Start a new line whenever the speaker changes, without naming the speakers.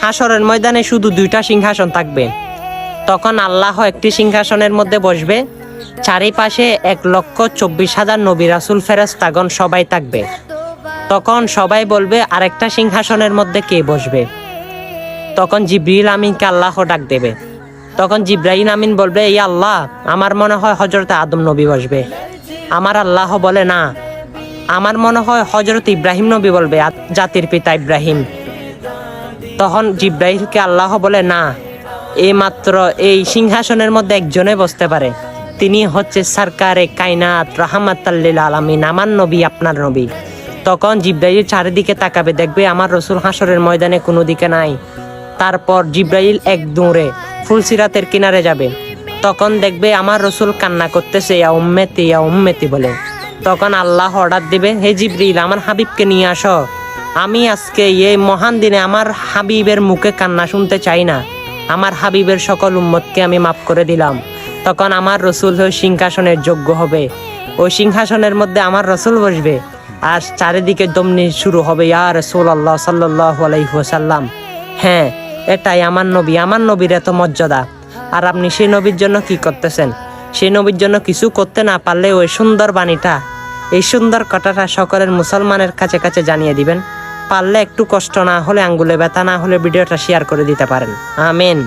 হাসরের ময়দানে শুধু 2টা সিংহাসন থাকবে। তখন আল্লাহ একটি সিংহাসনের মধ্যে বসবে, চারিপাশে 1,24,000 নবী রাসূল ফেরেশতাগণ সবাই থাকবে। তখন সবাই বলবে আরেকটা সিংহাসনের মধ্যে কে বসবে? তখন জিবরিল আমিনকে আল্লাহ ডাক দেবে। তখন জিবরাইল আমিন বলবে, এই আল্লাহ, আমার মনে হয় হযরত আদম নবী বসবে। আমার আল্লাহ বলে, না, আমার মনে হয় হযরত ইব্রাহিম নবী বলবে, জাতির পিতা ইব্রাহিম। তখন জিবরাইলকে আল্লাহ বলে, না, এই মাত্র এই সিংহাসনের মধ্যে একজনে বসতে পারে, তিনি হচ্ছে সরকারে কায়নাত রাহমাতাল লিল আলামিন, আমার নবী, আপনার নবী। তখন জিবরাইল চারিদিকে তাকাবে, দেখবে আমার রাসূল হাসরের ময়দানে কোনো দিকে নাই। তারপর জিবরাইল এক দৌড়ে ফুলসিরাতের কিনারে যাবে। তখন দেখবে আমার রাসূল কান্না করতেছে, ইয়া উম্মতি, ইয়া উম্মতি বলে। তখন আল্লাহ অর্ডার দিবে, হে জিবরিল, আমার হাবিবকে নিয়ে আসো। আমি আজকে এই মহান দিনে আমার হাবিবের মুখে কান্না শুনতে চাই না। আমার হাবিবের সকল উম্মতকে আমি মাফ করে দিলাম। তখন আমার রাসূল ওই সিংহাসনের যোগ্য হবে। ওই সিংহাসনের মধ্যে আমার রাসূল বসবে, আর চারিদিকে দমনি শুরু হবে, ইয়া রাসূলুল্লাহ সাল্লাল্লাহু আলাইহি ওয়াসাল্লাম। হ্যাঁ, এটাই আমার নবী, আমার নবীর এত মর্যাদা। আর আপনি সেই নবীর জন্য কি করতেছেন? সেই নবীর জন্য কিছু করতে না পারলে ওই সুন্দর বাণীটা, এই সুন্দর কথাটা সকলের মুসলমানের কাছে কাছে জানিয়ে দিবেন। পারলে একটু কষ্ট না হলে, আঙ্গুলে ব্যথা না হলে ভিডিওটা শেয়ার করে দিতে পারেন। আমিন।